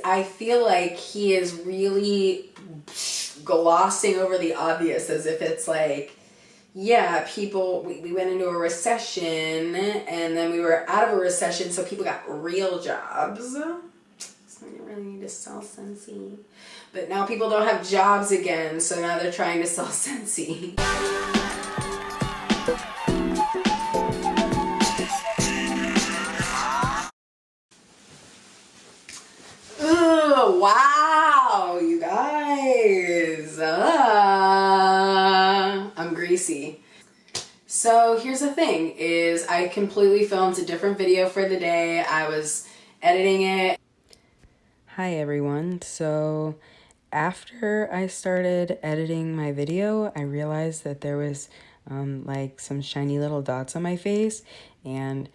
I feel like he is really glossing over the obvious as if it's like, yeah, people, we went into a recession and then we were out of a recession, so people got real jobs. So you really need to sell Scentsy. But now people don't have jobs again, so now they're trying to sell Scentsy. Ooh, wow, you guys. I'm Greasy. So here's the thing, is I completely filmed a different video for the day. I was editing it. Hi everyone. So after I started editing my video, I realized that there was like some shiny little dots on my face, and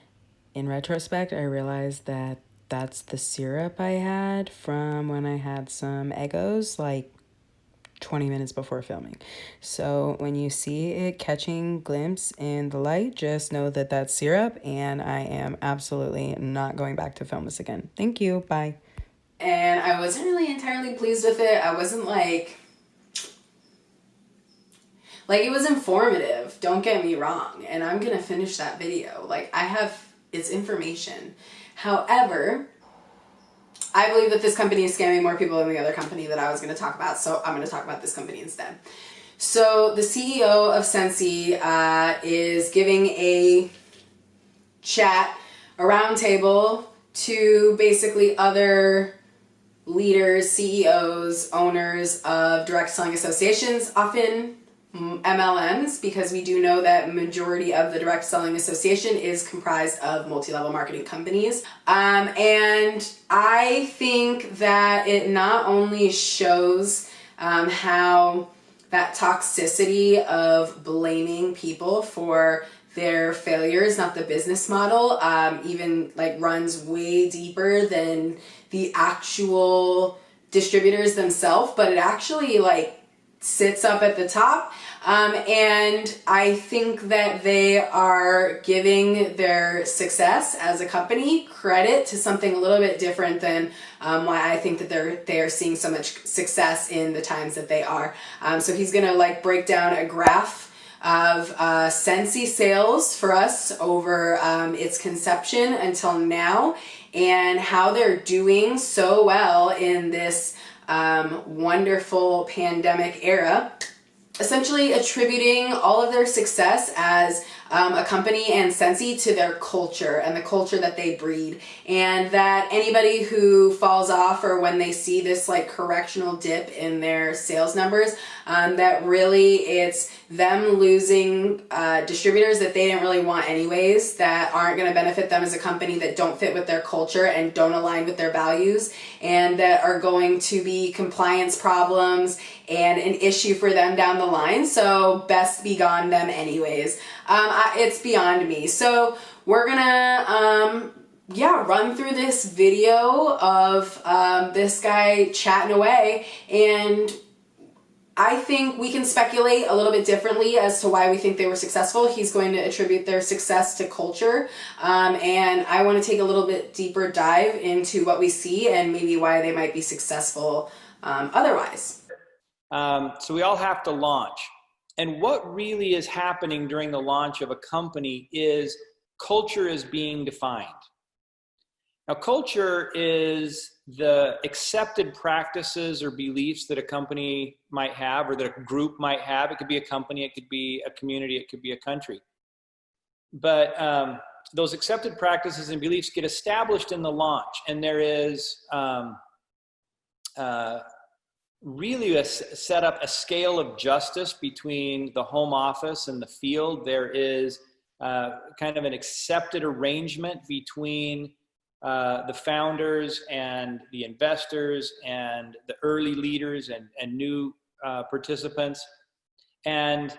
in retrospect, I realized that that's the syrup I had from when I had some Eggos like 20 minutes before filming. So when you see it catching glimpse in the light, just know that that's syrup, and I am absolutely not going back to film this again. Thank you. Bye. And I wasn't really entirely pleased with it. I wasn't like it was informative, don't get me wrong, and I'm gonna finish that video. It's information. However, I believe that this company is scamming more people than the other company that I was gonna talk about, so I'm gonna talk about this company instead. So the CEO of Scentsy is giving a chat, a roundtable to basically other leaders, CEOs, owners of direct selling associations, often MLMs, because we do know that majority of the direct selling association is comprised of multi-level marketing companies. And I think that it not only shows how that toxicity of blaming people for their failures, not the business model, even like runs way deeper than the actual distributors themselves, but it actually like sits up at the top. And I think that they are giving their success as a company credit to something a little bit different than why I think that they are seeing so much success in the times that they are. So he's gonna like break down a graph of Scentsy sales for us over its conception until now, and how they're doing so well in this wonderful pandemic era, essentially attributing all of their success as a company and Scentsy to their culture and the culture that they breed, and that anybody who falls off or when they see this like correctional dip in their sales numbers, that really it's them losing distributors that they didn't really want anyways, that aren't going to benefit them as a company, that don't fit with their culture and don't align with their values, and that are going to be compliance problems and an issue for them down the line. So best be gone them anyways. It's beyond me. So we're gonna run through this video of this guy chatting away, and I think we can speculate a little bit differently as to why we think they were successful. He's going to attribute their success to culture, and I want to take a little bit deeper dive into what we see and maybe why they might be successful otherwise. So we all have to launch. And what really is happening during the launch of a company is culture is being defined. Now, culture is the accepted practices or beliefs that a company might have, or that a group might have. It could be a company, it could be a community, it could be a country. But those accepted practices and beliefs get established in the launch, and there is really set up a scale of justice between the home office and the field. There is kind of an accepted arrangement between the founders and the investors and the early leaders and new participants. And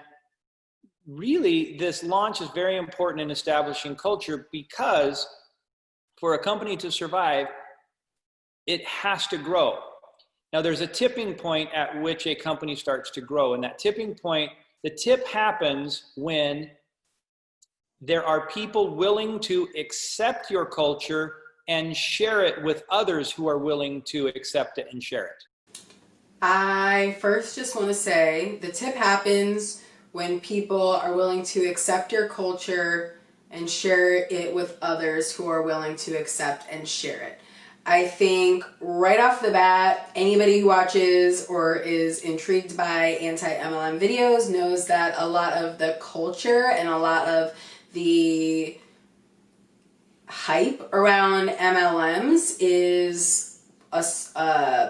really, this launch is very important in establishing culture, because for a company to survive, it has to grow. Now, there's a tipping point at which a company starts to grow, and that tipping point, the tip happens when there are people willing to accept your culture and share it with others who are willing to accept it and share it? I first just want to say the tip happens when people are willing to accept your culture and share it with others who are willing to accept and share it. I think right off the bat, anybody who watches or is intrigued by anti-MLM videos knows that a lot of the culture and a lot of the hype around MLMs is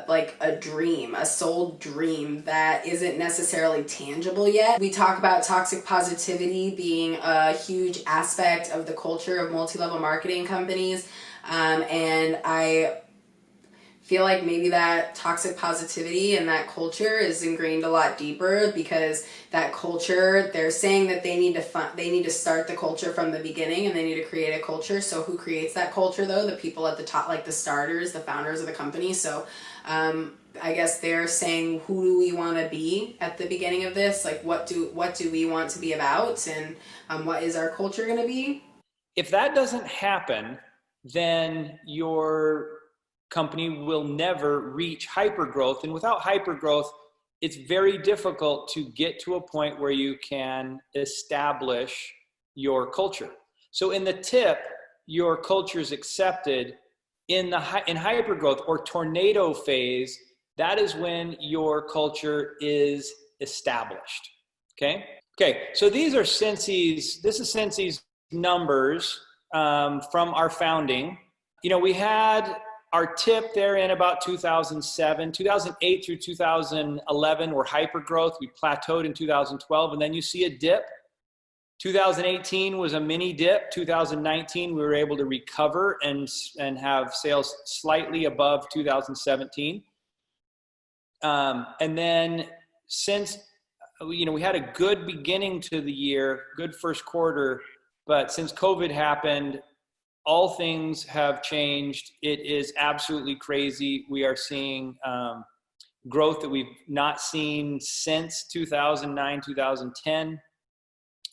like a dream, a sold dream that isn't necessarily tangible yet. We talk about toxic positivity being a huge aspect of the culture of multi-level marketing companies. And I feel like maybe that toxic positivity and that culture is ingrained a lot deeper, because that culture, they're saying that they need to start the culture from the beginning and they need to create a culture. So who creates that culture though? The people at the top, like the starters, the founders of the company. So I guess they're saying, who do we want to be at the beginning of this? Like what do we want to be about, and what is our culture going to be? If that doesn't happen, then your company will never reach hypergrowth. And without hypergrowth, it's very difficult to get to a point where you can establish your culture. So in the tip, your culture is accepted. In hypergrowth or tornado phase, that is when your culture is established. Okay. So this is Scentsy's numbers from our founding. We had our tip there in about 2007, 2008 through 2011 were hypergrowth. We plateaued in 2012, and then you see a dip. 2018 was a mini dip. 2019, we were able to recover and have sales slightly above 2017. And then since, we had a good beginning to the year, good first quarter, but since COVID happened, all things have changed. It is absolutely crazy. We are seeing growth that we've not seen since 2009, 2010.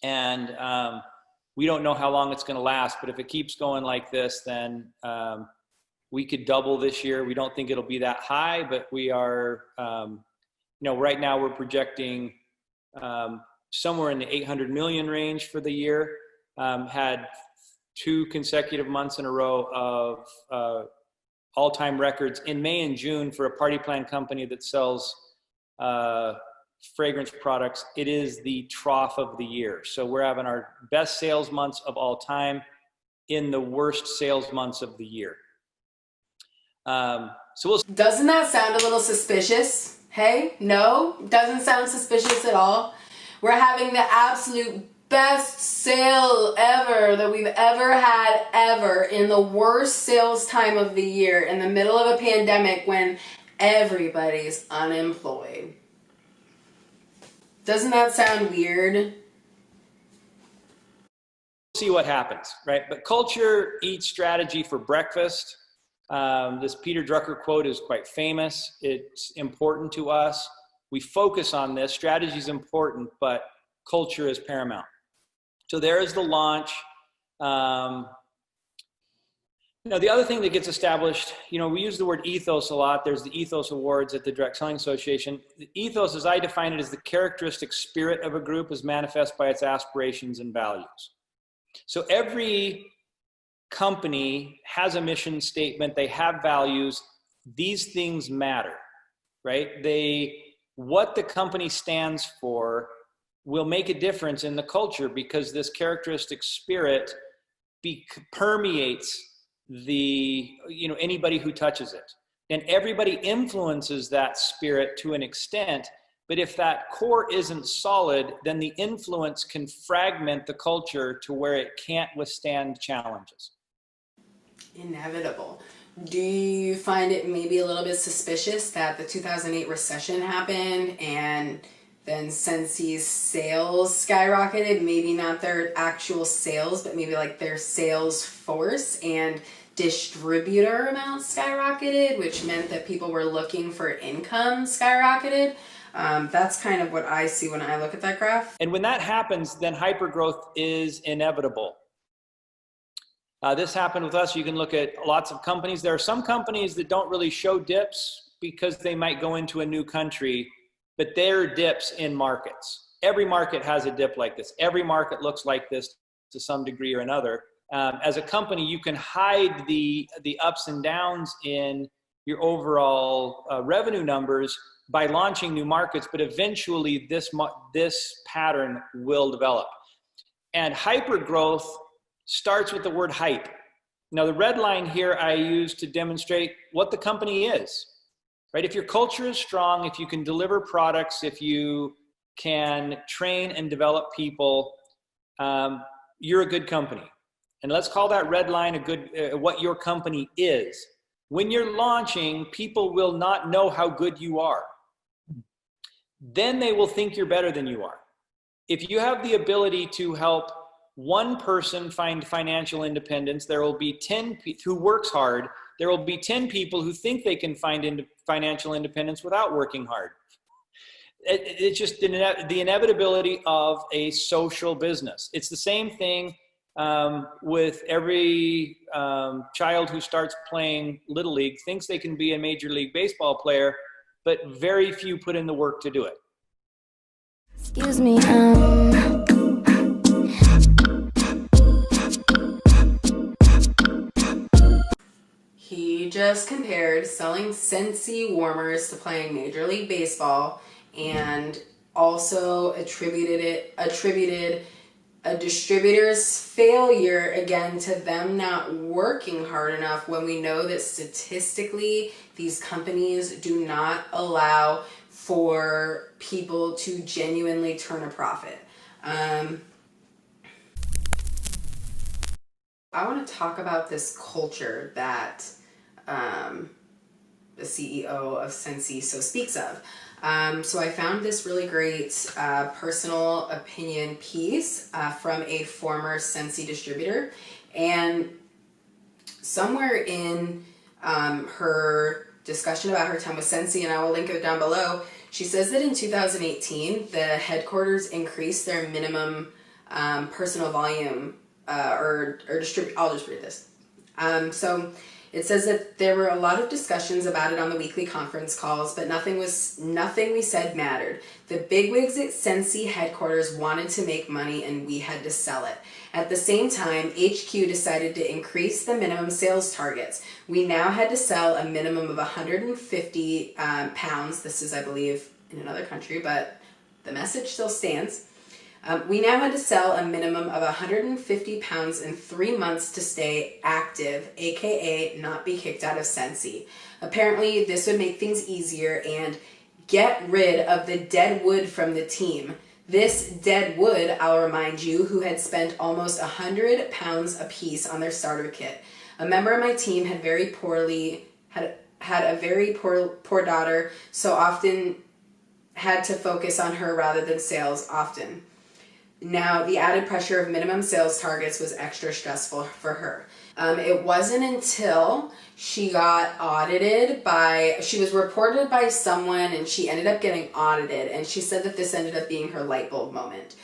And we don't know how long it's going to last, but if it keeps going like this, then we could double this year. We don't think it'll be that high, but we are, right now we're projecting somewhere in the 800 million range for the year. Had 2 consecutive months in a row of all-time records in May and June for a party plan company that sells fragrance products. It is the trough of the year. So we're having our best sales months of all time in the worst sales months of the year. Doesn't that sound a little suspicious? Hey, no, doesn't sound suspicious at all. We're having the absolute best sale ever that we've ever had ever in the worst sales time of the year, in the middle of a pandemic when everybody's unemployed. Doesn't that sound weird? See what happens, right? But culture eats strategy for breakfast. This Peter Drucker quote is quite famous. It's important to us. We focus on this. Strategy is important, but culture is paramount. So there is the launch. The other thing that gets established, we use the word ethos a lot. There's the Ethos Awards at the Direct Selling Association. The ethos, as I define it, is the characteristic spirit of a group as manifest by its aspirations and values. So every company has a mission statement. They have values. These things matter, right? What the company stands for will make a difference in the culture, because this characteristic spirit permeates anybody who touches it. And everybody influences that spirit to an extent, but if that core isn't solid, then the influence can fragment the culture to where it can't withstand challenges. Inevitable. Do you find it maybe a little bit suspicious that the 2008 recession happened and then Scentsy's sales skyrocketed? Maybe not their actual sales, but maybe like their sales force and distributor amounts skyrocketed, which meant that people were looking for income skyrocketed. That's kind of what I see when I look at that graph. And when that happens, then hypergrowth is inevitable. This happened with us. You can look at lots of companies. There are some companies that don't really show dips because they might go into a new country, but they're dips in markets. Every market has a dip like this. Every market looks like this to some degree or another. As a company, you can hide the ups and downs in your overall revenue numbers by launching new markets, but eventually this pattern will develop. And hyper growth starts with the word hype. Now, the red line here I use to demonstrate what the company is, right? If your culture is strong, if you can deliver products, if you can train and develop people, you're a good company. And let's call that red line a good, what your company is. When you're launching, people will not know how good you are. Then they will think you're better than you are. If you have the ability to help one person find financial independence, there will be 10 who works hard. There will be 10 people who think they can find financial independence without working hard. It's just the inevitability of a social business. It's the same thing with every child who starts playing Little League, thinks they can be a Major League Baseball player, but very few put in the work to do it. Excuse me, He just compared selling Scentsy warmers to playing Major League Baseball, and also attributed a distributor's failure again to them not working hard enough, when we know that statistically these companies do not allow for people to genuinely turn a profit. I want to talk about this culture that the CEO of Scentsy speaks of. So I found this really great personal opinion piece from a former Scentsy distributor, and somewhere in her discussion about her time with Scentsy, and I will link it down below, she says that in 2018 the headquarters increased their minimum personal volume I'll just read this. So it says that there were a lot of discussions about it on the weekly conference calls, but nothing we said mattered. The bigwigs at Scentsy headquarters wanted to make money, and we had to sell it. At the same time, HQ decided to increase the minimum sales targets. We now had to sell a minimum of 150 pounds. This is, I believe, in another country, but the message still stands. We now had to sell a minimum of 150 pounds in 3 months to stay active, aka not be kicked out of Scentsy. Apparently, this would make things easier and get rid of the dead wood from the team. This dead wood, I'll remind you, who had spent almost 100 pounds apiece on their starter kit. A member of my team had a very poor daughter, so often had to focus on her rather than sales often. Now, the added pressure of minimum sales targets was extra stressful for her. It wasn't until she got she was reported by someone, and she ended up getting audited, and she said that this ended up being her light bulb moment.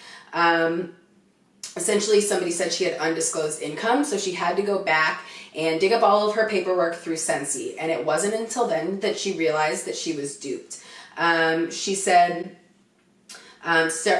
Essentially, somebody said she had undisclosed income, so she had to go back and dig up all of her paperwork through Scentsy, and it wasn't until then that she realized that she was duped. She said,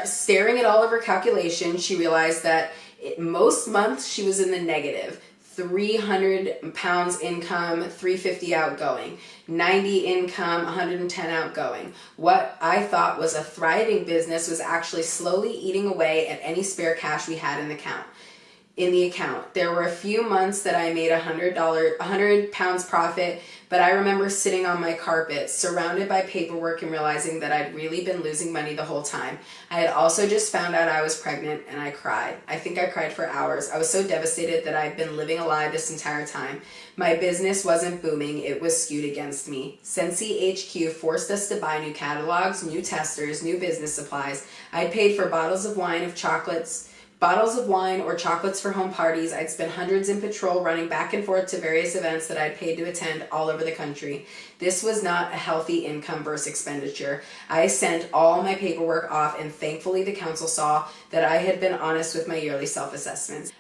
staring at all of her calculations, she realized that most months she was in the negative. 300 pounds income, 350 outgoing, 90 income, 110 outgoing. What I thought was a thriving business was actually slowly eating away at any spare cash we had in the account. There were a few months that I made 100 pounds profit, but I remember sitting on my carpet, surrounded by paperwork, and realizing that I'd really been losing money the whole time. I had also just found out I was pregnant, and I cried. I think I cried for hours. I was so devastated that I'd been living a lie this entire time. My business wasn't booming, it was skewed against me. Scentsy HQ forced us to buy new catalogs, new testers, new business supplies. I'd paid for bottles of wine or chocolates for home parties. I'd spent hundreds in patrol running back and forth to various events that I'd paid to attend all over the country. This was not a healthy income versus expenditure. I sent all my paperwork off, and thankfully the council saw that I had been honest with my yearly self-assessments.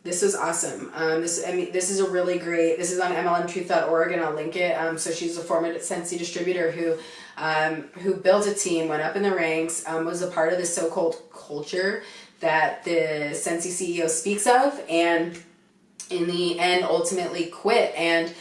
This is awesome. This is a really great, this is on MLMtruth.org, and I'll link it. So she's a former Scentsy distributor who built a team, went up in the ranks, was a part of the so-called culture that the Scentsy CEO speaks of, and in the end ultimately quit. And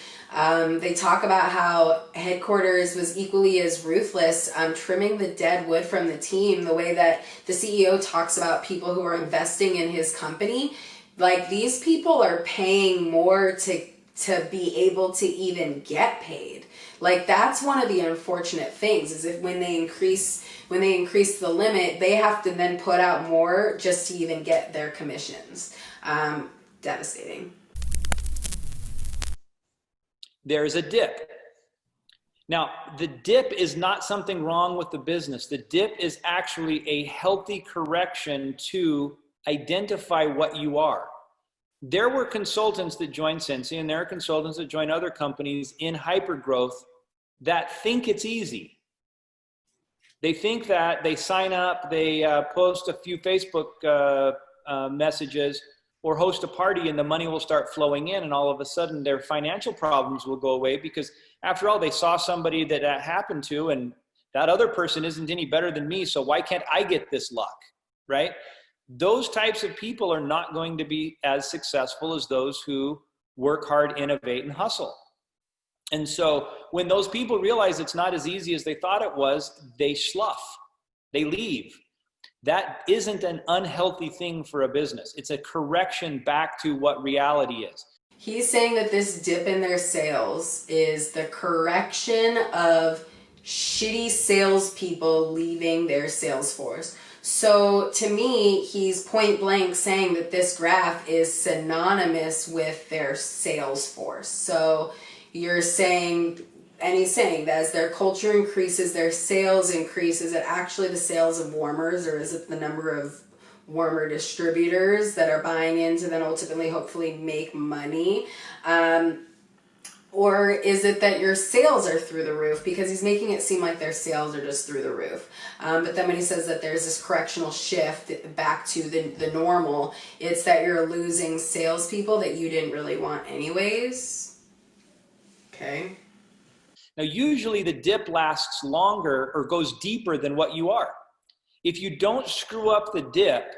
they talk about how headquarters was equally as ruthless, trimming the dead wood from the team, the way that the CEO talks about people who are investing in his company. Like, these people are paying more to be able to even get paid. Like, that's one of the unfortunate things, is if when they increase the limit, they have to then put out more just to even get their commissions. Devastating. There's a dip. Now, the dip is not something wrong with the business. The dip is actually a healthy correction to identify what you are. There were consultants that joined Scentsy, and there are consultants that join other companies in hypergrowth that think it's easy. They think that they sign up, they post a few Facebook messages, or host a party, and the money will start flowing in, and all of a sudden their financial problems will go away, because after all, they saw somebody that happened to, and that other person isn't any better than me, so why can't I get this luck, right? Those types of people are not going to be as successful as those who work hard, innovate, and hustle. And so when those people realize it's not as easy as they thought it was, they slough, they leave. That isn't an unhealthy thing for a business. It's a correction back to what reality is. He's saying that this dip in their sales is the correction of shitty salespeople leaving their sales force. So to me, he's point blank saying that this graph is synonymous with their sales force. So you're saying, and he's saying that as their culture increases, their sales increase. Is it actually the sales of warmers, or is it the number of warmer distributors that are buying in to then ultimately hopefully make money? Or is it that your sales are through the roof? Because he's making it seem like their sales are just through the roof. But then when he says that there's this correctional shift back to the normal, it's that you're losing salespeople that you didn't really want anyways. Okay. Now, usually the dip lasts longer or goes deeper than what you are. If you don't screw up the dip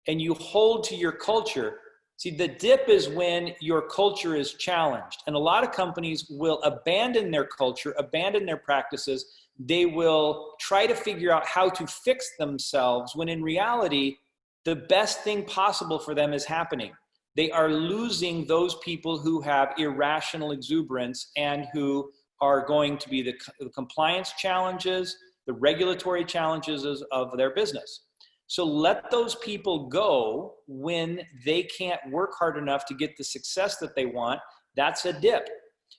and you hold to your culture, see, the dip is when your culture is challenged. And a lot of companies will abandon their culture, abandon their practices. They will try to figure out how to fix themselves, when in reality, the best thing possible for them is happening. They are losing those people who have irrational exuberance and who are going to be the compliance challenges, the regulatory challenges of their business. So let those people go when they can't work hard enough to get the success that they want. That's a dip.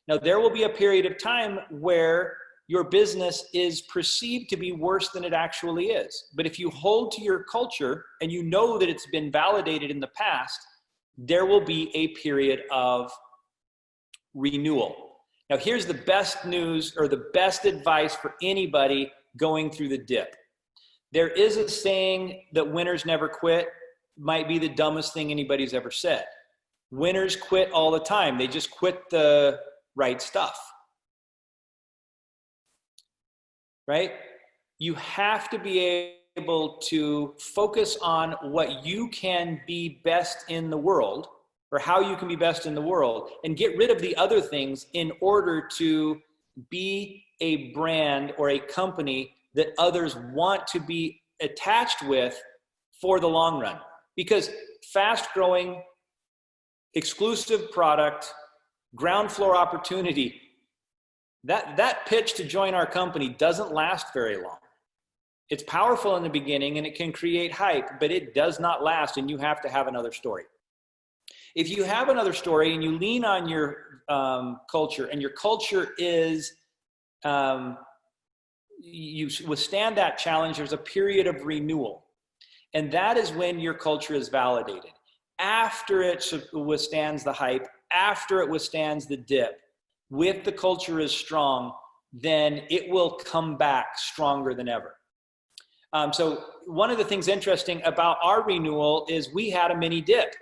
Now, there will be a period of time where your business is perceived to be worse than it actually is. But if you hold to your culture and you know that it's been validated in the past, there will be a period of renewal. Now, here's the best news, or the best advice for anybody going through the dip. There is a saying that winners never quit. Might be the dumbest thing anybody's ever said. Winners quit all the time. They just quit the right stuff. Right? You have to be able to focus on what you can be best in the world, or how you can be best in the world, and get rid of the other things in order to be a brand or a company that others want to be attached with for the long run. Because fast growing, exclusive product, ground floor opportunity, that pitch to join our company doesn't last very long. It's powerful in the beginning and it can create hype, but it does not last, and you have to have another story. If you have another story and you lean on your culture, and your culture is, you withstand that challenge, there's a period of renewal. And that is when your culture is validated. After it withstands the hype, after it withstands the dip, if the culture is strong, then it will come back stronger than ever. So one of the things interesting about our renewal is we had a mini dip.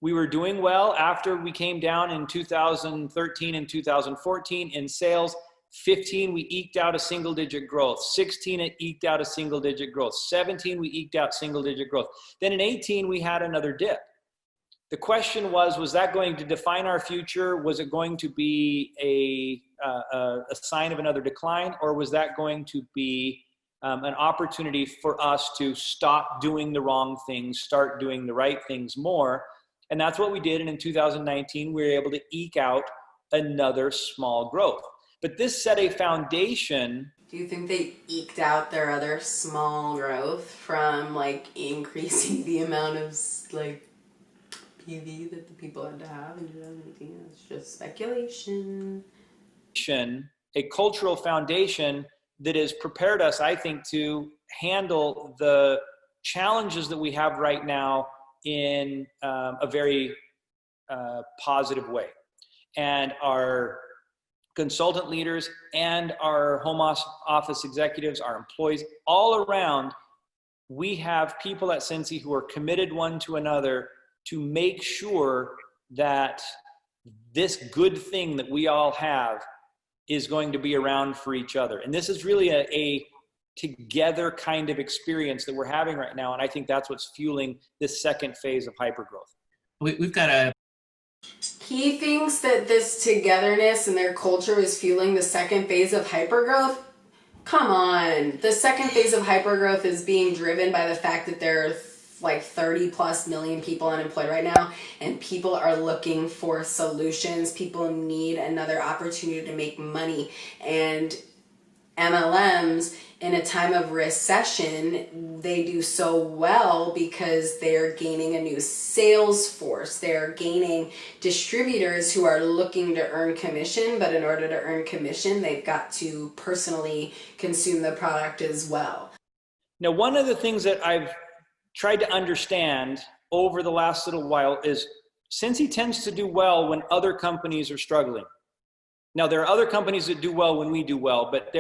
We were doing well after we came down in 2013 and 2014 in sales. 15, we eked out a single-digit growth. 16, it eked out a single-digit growth. 17, we eked out single-digit growth. Then in 18, we had another dip. The question was that going to define our future? Was it going to be a sign of another decline? Or was that going to be an opportunity for us to stop doing the wrong things, start doing the right things more? And that's what we did. And in 2019, we were able to eke out another small growth. But this set a foundation. Do you think they eked out their other small growth from like increasing the amount of like PV that the people had to have in 2018? It's just speculation. A cultural foundation that has prepared us, I think, to handle the challenges that we have right now in a very positive way. And our consultant leaders and our home office executives, our employees, all around, we have people at Scentsy who are committed one to another to make sure that this good thing that we all have is going to be around for each other. And this is really a together kind of experience that we're having right now. And I think that's what's fueling this second phase of hypergrowth. We've got a... He thinks that this togetherness and their culture is fueling the second phase of hypergrowth. Come on. The second phase of hypergrowth is being driven by the fact that there are like 30 plus million people unemployed right now, and people are looking for solutions. People need another opportunity to make money. And MLMs in a time of recession, they do so well because they're gaining a new sales force. They're gaining distributors who are looking to earn commission, but in order to earn commission, they've got to personally consume the product as well. Now, one of the things that I've tried to understand over the last little while is Scentsy tends to do well when other companies are struggling. Now, there are other companies that do well when we do well, but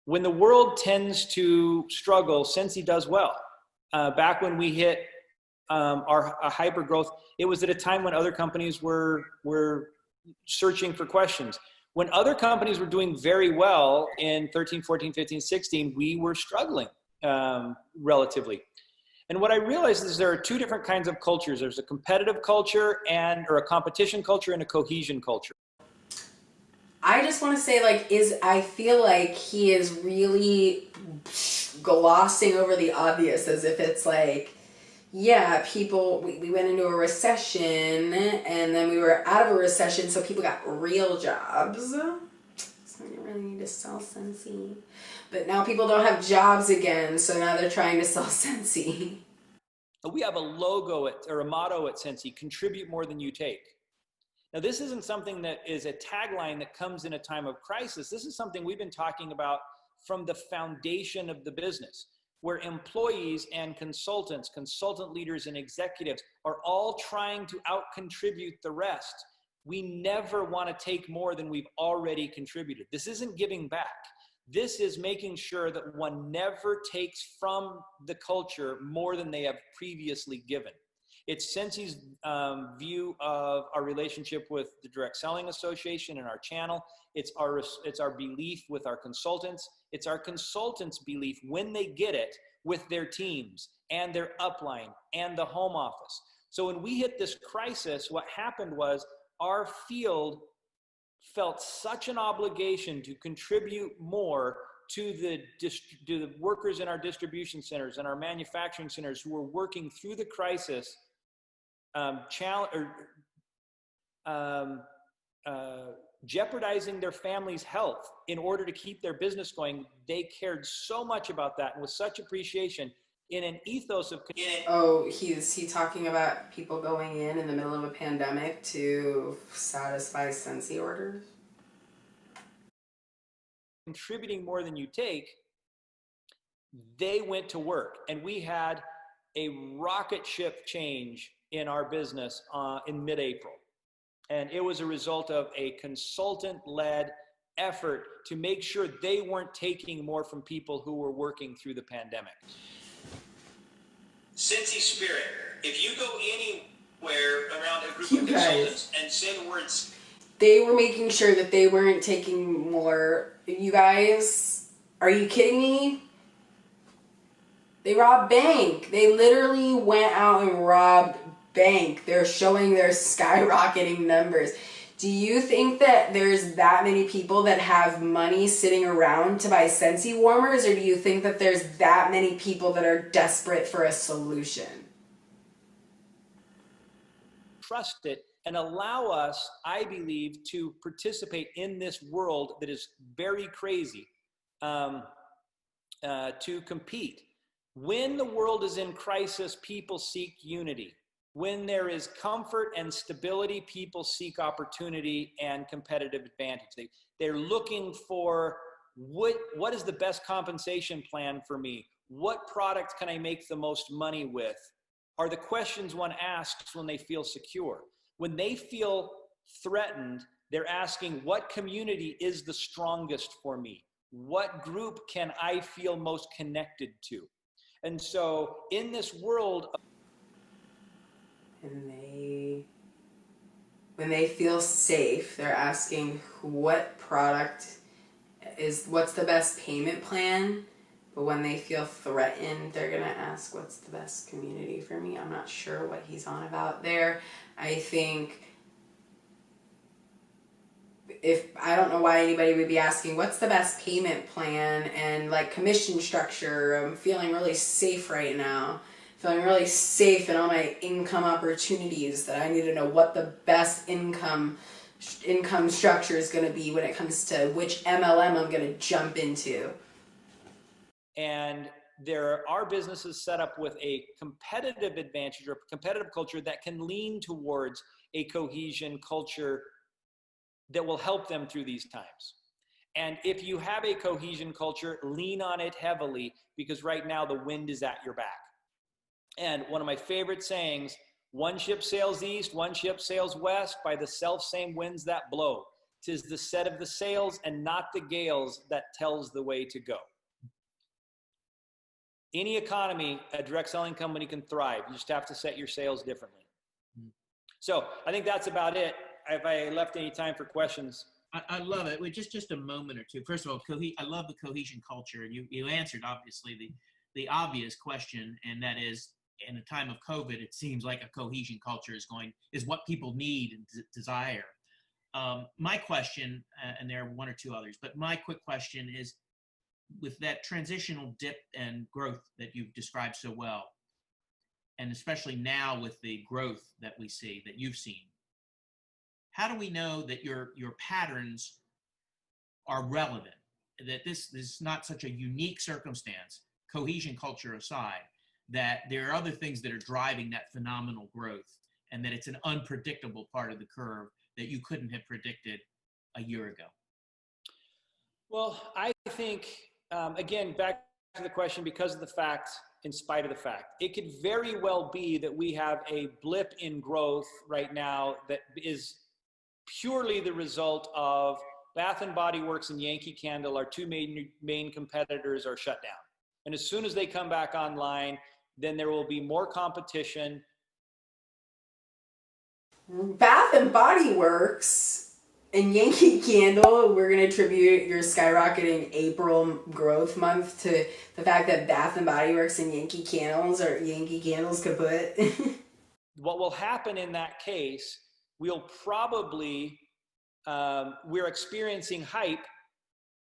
when the world tends to struggle, Scentsy does well. Back when we hit our hyper growth, it was at a time when other companies were searching for questions. When other companies were doing very well in 13, 14, 15, 16, we were struggling relatively. And what I realized is there are two different kinds of cultures. There's a competitive culture or a competition culture and a cohesion culture. I just want to say, I feel like he is really glossing over the obvious as if it's like, yeah, people, we went into a recession and then we were out of a recession, so people got real jobs. So you really need to sell Scentsy. But now people don't have jobs again, so now they're trying to sell Scentsy. We have a logo or a motto at Scentsy: contribute more than you take. Now, this isn't something that is a tagline that comes in a time of crisis. This is something we've been talking about from the foundation of the business, where employees and consultants, consultant leaders and executives are all trying to out-contribute the rest. We never want to take more than we've already contributed. This isn't giving back. This is making sure that one never takes from the culture more than they have previously given. It's Scentsy's view of our relationship with the Direct Selling Association and our channel. It's our belief with our consultants. It's our consultants' belief when they get it with their teams and their upline and the home office. So when we hit this crisis, what happened was our field felt such an obligation to contribute more to the workers in our distribution centers and our manufacturing centers who were working through the crisis, jeopardizing their family's health in order to keep their business going. They cared so much about that and with such appreciation in an ethos of... Oh, is he talking about people going in the middle of a pandemic to satisfy Scentsy orders? Contributing more than you take, they went to work, and we had a rocket ship change in our business in mid-April. And it was a result of a consultant-led effort to make sure they weren't taking more from people who were working through the pandemic. Scentsy Spirit. If you go anywhere around a group You of guys. consultants and say the words, they were making sure that they weren't taking more. You guys, are you kidding me? They robbed bank. They literally went out and robbed bank. They're showing their skyrocketing numbers. Do you think that there's that many people that have money sitting around to buy Scentsy warmers, or do you think that there's that many people that are desperate for a solution? trust it, and allow us, I believe, to participate in this world that is very crazy, to compete. When the world is in crisis, people seek unity. When there is comfort and stability, people seek opportunity and competitive advantage. They're looking for what is the best compensation plan for me? What product can I make the most money with? Are the questions one asks when they feel secure. When they feel threatened, they're asking, what community is the strongest for me? What group can I feel most connected to? And so in this world, when they feel safe, they're asking what product what's the best payment plan. But when they feel threatened, they're going to ask, what's the best community for me? I'm not sure what he's on about there. I think I don't know why anybody would be asking, what's the best payment plan and like commission structure? I'm feeling really safe right now. Feeling really safe in all my income opportunities, that I need to know what the best income structure is going to be when it comes to which MLM I'm going to jump into. And there are businesses set up with a competitive advantage or competitive culture that can lean towards a cohesion culture that will help them through these times. And if you have a cohesion culture, lean on it heavily, because right now the wind is at your back. And one of my favorite sayings, one ship sails east, one ship sails west, by the self-same winds that blow. 'Tis the set of the sails and not the gales that tells the way to go. Any economy, a direct selling company can thrive. You just have to set your sails differently. So I think that's about it. If I left any time for questions. I love it. Just a moment or two. First of all, I love the cohesion culture. You answered, obviously, the obvious question, and that is, in a time of COVID, it seems like a cohesion culture is what people need and desire. My question, and there are one or two others, but my quick question is, with that transitional dip and growth that you've described so well, and especially now with the growth that we see, that you've seen, how do we know that your patterns are relevant, that this is not such a unique circumstance, cohesion culture aside, that there are other things that are driving that phenomenal growth, and that it's an unpredictable part of the curve that you couldn't have predicted a year ago? Well, I think, again, back to the question, because of the fact, in spite of the fact, it could very well be that we have a blip in growth right now that is purely the result of Bath & Body Works and Yankee Candle, our two main competitors, are shut down. And as soon as they come back online, then there will be more competition. Bath & Body Works and Yankee Candle, we're going to attribute your skyrocketing April growth month to the fact that Bath & Body Works and Yankee Candles kaput. What will happen in that case, we'll probably, we're experiencing hype.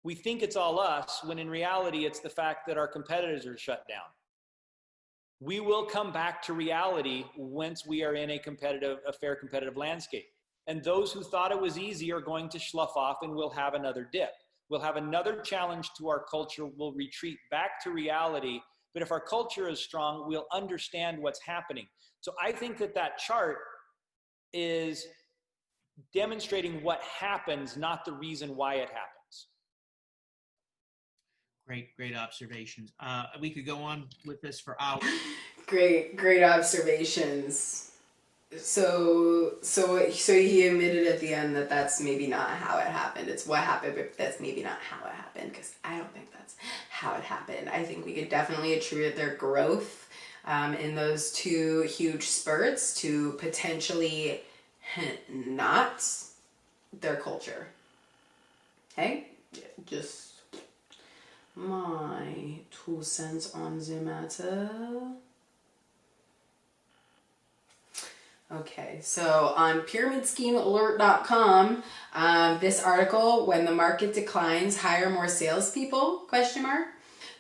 We think it's all us, when in reality, it's the fact that our competitors are shut down. We will come back to reality once we are in a fair competitive landscape. And those who thought it was easy are going to slough off, and we'll have another dip. We'll have another challenge to our culture. We'll retreat back to reality. But if our culture is strong, we'll understand what's happening. So I think that chart is demonstrating what happens, not the reason why it happens. Great observations. We could go on with this for hours. Great observations. So he admitted at the end that that's maybe not how it happened. It's what happened, but that's maybe not how it happened, because I don't think that's how it happened. I think we could definitely attribute their growth in those two huge spurts to potentially not their culture. Okay? Just my 2 cents on the matter. Okay, so on pyramidschemealert.com, this article, when the market declines, hire more salespeople, question mark.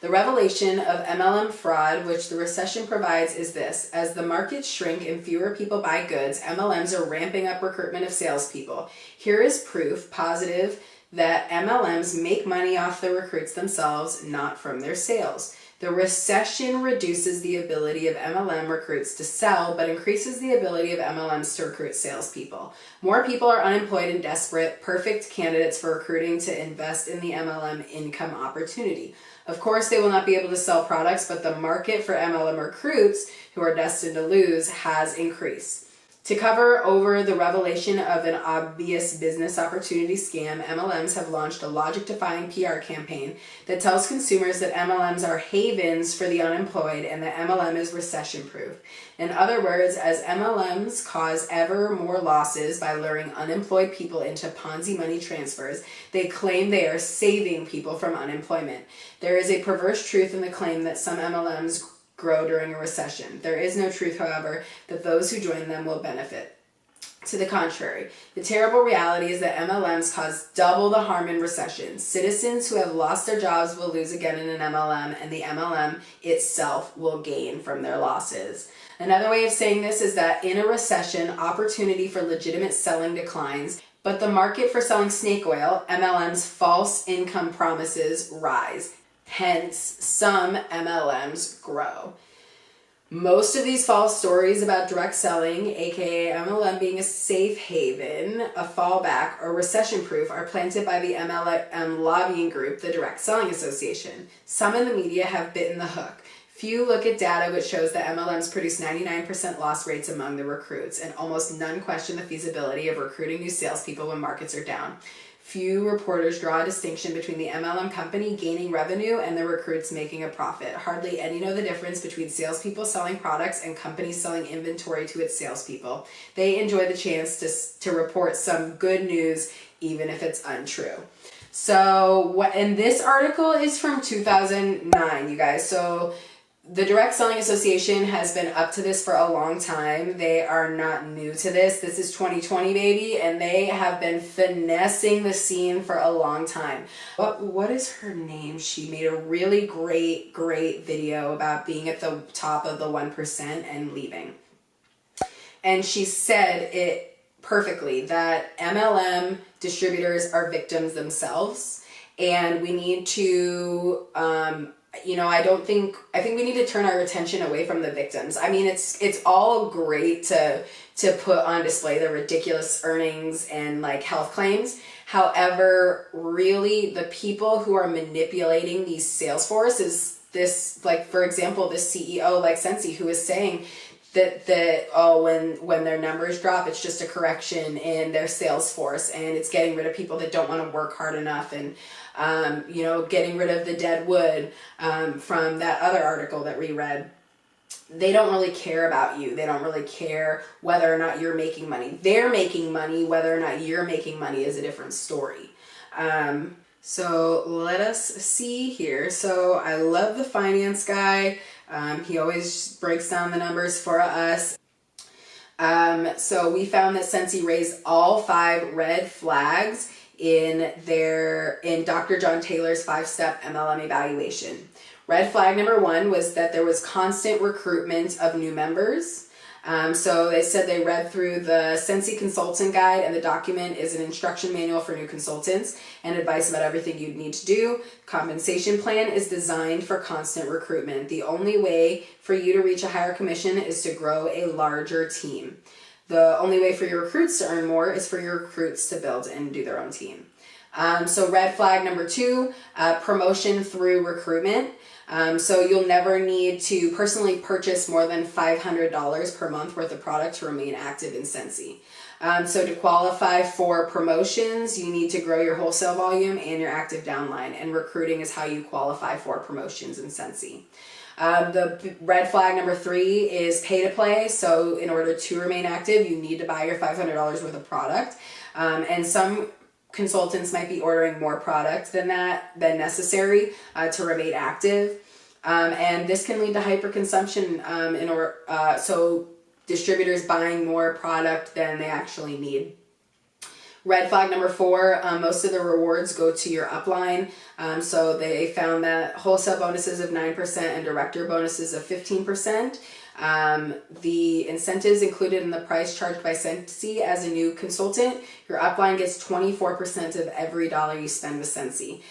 The revelation of MLM fraud, which the recession provides, is this. As the markets shrink and fewer people buy goods, MLMs are ramping up recruitment of salespeople. Here is proof, positive, that MLMs make money off the recruits themselves, not from their sales. The recession reduces the ability of MLM recruits to sell, but increases the ability of MLMs to recruit salespeople. More people are unemployed and desperate, perfect candidates for recruiting to invest in the MLM income opportunity. Of course, they will not be able to sell products, but the market for MLM recruits, who are destined to lose, has increased. To cover over the revelation of an obvious business opportunity scam, MLMs have launched a logic-defying PR campaign that tells consumers that MLMs are havens for the unemployed and that MLM is recession-proof. In other words, as MLMs cause ever more losses by luring unemployed people into Ponzi money transfers, they claim they are saving people from unemployment. There is a perverse truth in the claim that some MLMs grow during a recession. There is no truth, however, that those who join them will benefit. To the contrary, the terrible reality is that MLMs cause double the harm in recession. Citizens who have lost their jobs will lose again in an MLM, and the MLM itself will gain from their losses. Another way of saying this is that in a recession, opportunity for legitimate selling declines, but the market for selling snake oil, MLM's false income promises, rise. Hence, some MLMs grow. Most of these false stories about direct selling, aka MLM being a safe haven, a fallback, or recession-proof, are planted by the MLM lobbying group, the Direct Selling Association. Some in the media have bitten the hook. Few look at data which shows that MLMs produce 99% loss rates among the recruits, and almost none question the feasibility of recruiting new salespeople when markets are down. Few reporters draw a distinction between the MLM company gaining revenue and the recruits making a profit. Hardly any know the difference between salespeople selling products and companies selling inventory to its salespeople. They enjoy the chance to report some good news, even if it's untrue. So, and this article is from 2009, you guys. So, the Direct Selling Association has been up to this for a long time. They are not new to this. This is 2020, baby, and they have been finessing the scene for a long time. What is her name? She made a really great video about being at the top of the 1% and leaving. And she said it perfectly, that MLM distributors are victims themselves, and we need to I think we need to turn our attention away from the victims. I mean, it's all great to put on display the ridiculous earnings and like health claims. However, really the people who are manipulating these sales force is this, like, for example, this CEO like Scentsy, who is saying that when their numbers drop, it's just a correction in their sales force, and it's getting rid of people that don't want to work hard enough, and getting rid of the dead wood from that other article that we read. They don't really care about you. They don't really care whether or not you're making money. They're making money. Whether or not you're making money is a different story. So let us see here. So I love the finance guy. He always breaks down the numbers for us. So we found that Scentsy raised all 5 red flags in Dr. John Taylor's 5-step MLM evaluation. Red flag number 1 was that there was constant recruitment of new members. So they said they read through the Scentsy Consultant Guide, and the document is an instruction manual for new consultants and advice about everything you'd need to do. Compensation plan is designed for constant recruitment. The only way for you to reach a higher commission is to grow a larger team. The only way for your recruits to earn more is for your recruits to build and do their own team. So red flag number 2, promotion through recruitment. So you'll never need to personally purchase more than $500 per month worth of product to remain active in Scentsy. So to qualify for promotions, you need to grow your wholesale volume and your active downline, and recruiting is how you qualify for promotions in Scentsy. The red flag number 3 is pay to play. So in order to remain active, you need to buy your $500 worth of product. And some consultants might be ordering more product than necessary to remain active. And this can lead to hyperconsumption so distributors buying more product than they actually need. Red flag number 4, most of the rewards go to your upline. So they found that wholesale bonuses of 9% and director bonuses of 15%. The incentives included in the price charged by Scentsy as a new consultant, your upline gets 24% of every dollar you spend with Scentsy.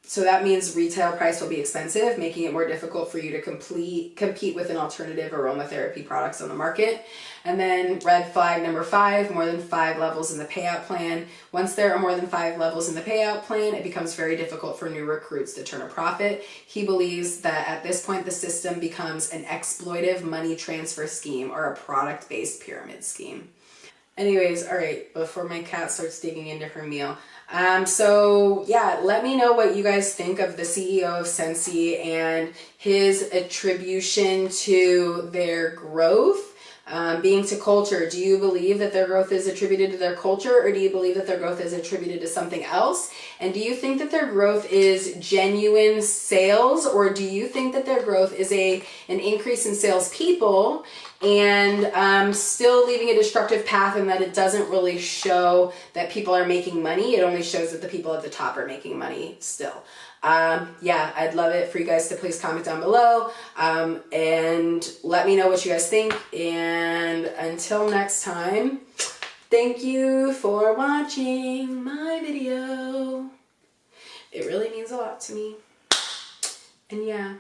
So that means retail price will be expensive, making it more difficult for you to compete with an alternative aromatherapy products on the market. And then red flag number 5, more than 5 levels in the payout plan. Once there are more than 5 levels in the payout plan, it becomes very difficult for new recruits to turn a profit. He believes that at this point, the system becomes an exploitive money transfer scheme or a product-based pyramid scheme. Anyways, all right, before my cat starts digging into her meal. So yeah, let me know what you guys think of the CEO of Scentsy and his attribution to their growth being to culture. Do you believe that their growth is attributed to their culture, or do you believe that their growth is attributed to something else? And do you think that their growth is genuine sales, or do you think that their growth is an increase in salespeople and still leaving a destructive path, and that it doesn't really show that people are making money? It only shows that the people at the top are making money still. Yeah, I'd love it for you guys to please comment down below and let me know what you guys think. And until next time, thank you for watching my video. It really means a lot to me. And yeah,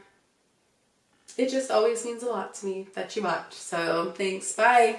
it just always means a lot to me that you watch. So thanks. Bye.